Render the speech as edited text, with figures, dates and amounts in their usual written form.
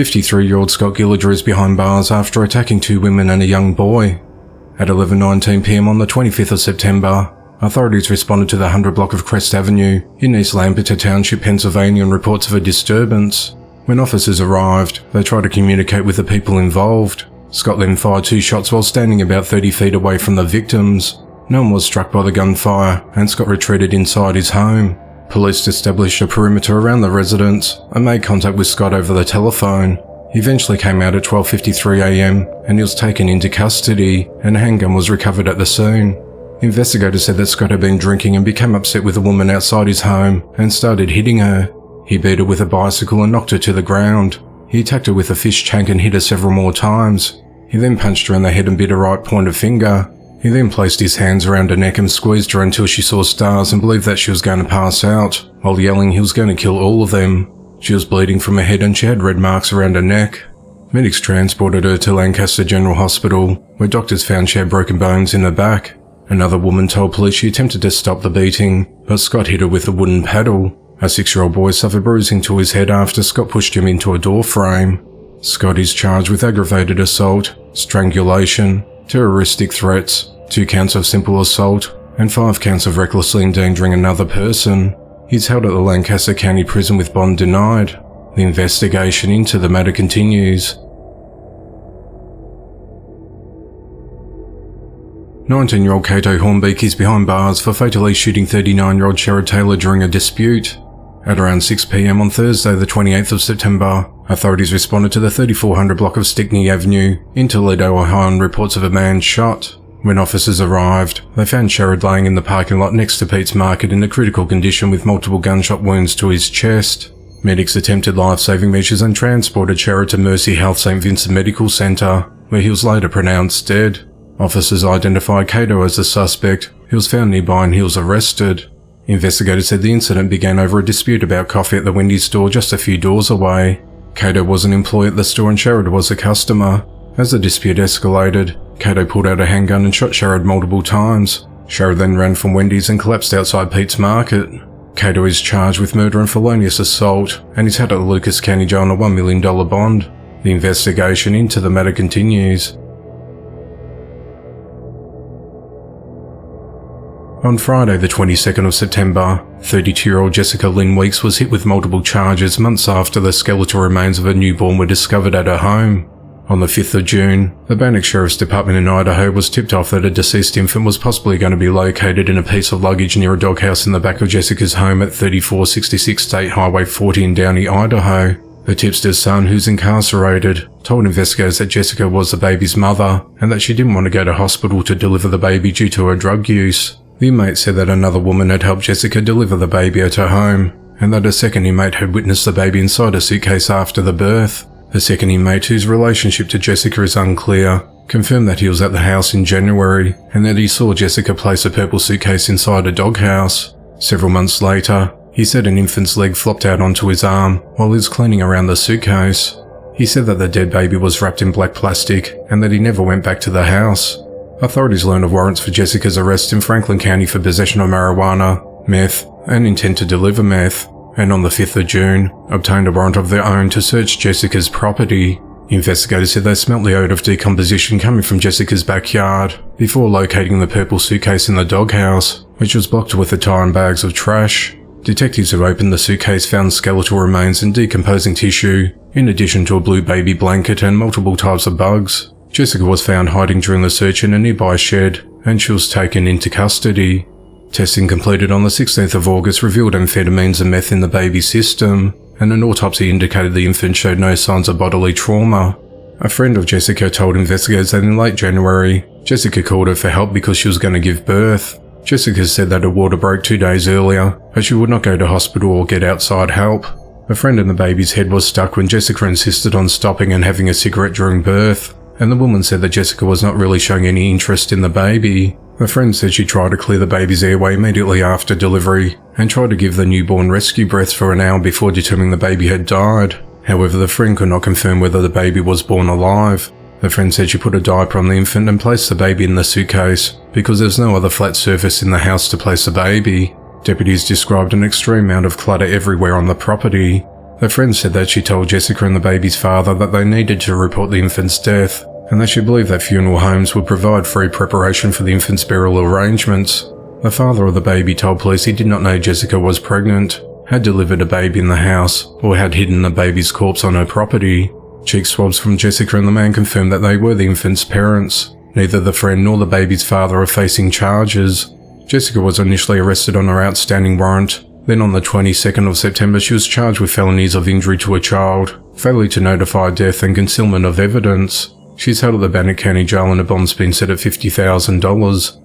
53-year-old Scott Gilliger is behind bars after attacking 2 women and a young boy. At 11:19 p.m. on the 25th of September, authorities responded to the 100 block of Crest Avenue in East Lampeter Township, Pennsylvania on reports of a disturbance. When officers arrived, they tried to communicate with the people involved. Scott then fired 2 shots while standing about 30 feet away from the victims. No one was struck by the gunfire, and Scott retreated inside his home. Police established a perimeter around the residence and made contact with Scott over the telephone. He eventually came out at 12:53 a.m. and he was taken into custody, and a handgun was recovered at the scene. Investigators said that Scott had been drinking and became upset with a woman outside his home and started hitting her. He beat her with a bicycle and knocked her to the ground. He attacked her with a fish tank and hit her several more times. He then punched her in the head and bit her right pointer finger. He then placed his hands around her neck and squeezed her until she saw stars and believed that she was going to pass out, while yelling he was going to kill all of them. She was bleeding from her head and she had red marks around her neck. Medics transported her to Lancaster General Hospital, where doctors found she had broken bones in her back. Another woman told police she attempted to stop the beating, but Scott hit her with a wooden paddle. A 6-year-old boy suffered bruising to his head after Scott pushed him into a door frame. Scott is charged with aggravated assault, strangulation, terroristic threats, 2 counts of simple assault, and 5 counts of recklessly endangering another person. He's held at the Lancaster County Prison with bond denied. The investigation into the matter continues. 19-year-old Cato Hornbeak is behind bars for fatally shooting 39-year-old Sherrod Taylor during a dispute. At around 6 p.m. on Thursday the 28th of September, authorities responded to the 3400 block of Stickney Avenue in Toledo, Ohio on reports of a man shot. When officers arrived, they found Sherrod laying in the parking lot next to Pete's Market in a critical condition with multiple gunshot wounds to his chest. Medics attempted life-saving measures and transported Sherrod to Mercy Health St. Vincent Medical Center, where he was later pronounced dead. Officers identified Cato as the suspect. He was found nearby and he was arrested. Investigators said the incident began over a dispute about coffee at the Wendy's store just a few doors away. Cato was an employee at the store and Sherrod was a customer. As the dispute escalated, Cato pulled out a handgun and shot Sherrod multiple times. Sherrod then ran from Wendy's and collapsed outside Pete's Market. Cato is charged with murder and felonious assault and is held at the Lucas County Jail on a $1 million bond. The investigation into the matter continues. On Friday the 22nd of September, 32-year-old Jessica Lynn Weeks was hit with multiple charges months after the skeletal remains of a newborn were discovered at her home. On the 5th of June, the Bannock Sheriff's Department in Idaho was tipped off that a deceased infant was possibly going to be located in a piece of luggage near a doghouse in the back of Jessica's home at 3466 State Highway 40 in Downey, Idaho. The tipster's son, who's incarcerated, told investigators that Jessica was the baby's mother and that she didn't want to go to hospital to deliver the baby due to her drug use. The inmate said that another woman had helped Jessica deliver the baby at her home, and that a second inmate had witnessed the baby inside a suitcase after the birth. The second inmate, whose relationship to Jessica is unclear, confirmed that he was at the house in January and that he saw Jessica place a purple suitcase inside a doghouse. Several months later, he said an infant's leg flopped out onto his arm while he was cleaning around the suitcase. He said that the dead baby was wrapped in black plastic and that he never went back to the house. Authorities learned of warrants for Jessica's arrest in Franklin County for possession of marijuana, meth, and intent to deliver meth, and on the 5th of June, obtained a warrant of their own to search Jessica's property. Investigators said they smelt the odour of decomposition coming from Jessica's backyard before locating the purple suitcase in the doghouse, which was blocked with a tire and bags of trash. Detectives who opened the suitcase found skeletal remains and decomposing tissue, in addition to a blue baby blanket and multiple types of bugs. Jessica was found hiding during the search in a nearby shed, and she was taken into custody. Testing completed on the 16th of August revealed amphetamines and meth in the baby's system, and an autopsy indicated the infant showed no signs of bodily trauma. A friend of Jessica told investigators that in late January, Jessica called her for help because she was going to give birth. Jessica said that her water broke 2 days earlier, but she would not go to hospital or get outside help. A friend and the baby's head was stuck when Jessica insisted on stopping and having a cigarette during birth, and the woman said that Jessica was not really showing any interest in the baby. Her friend said she tried to clear the baby's airway immediately after delivery and tried to give the newborn rescue breaths for an hour before determining the baby had died. However, the friend could not confirm whether the baby was born alive. The friend said she put a diaper on the infant and placed the baby in the suitcase because there was no other flat surface in the house to place the baby. Deputies described an extreme amount of clutter everywhere on the property. Her friend said that she told Jessica and the baby's father that they needed to report the infant's death, and that she believed that funeral homes would provide free preparation for the infant's burial arrangements. The father of the baby told police he did not know Jessica was pregnant, had delivered a baby in the house, or had hidden the baby's corpse on her property. Cheek swabs from Jessica and the man confirmed that they were the infant's parents. Neither the friend nor the baby's father are facing charges. Jessica was initially arrested on her outstanding warrant. Then on the 22nd of September, she was charged with felonies of injury to a child, failure to notify death, and concealment of evidence. She's held at the Bannock County Jail and a bond's been set at $50,000.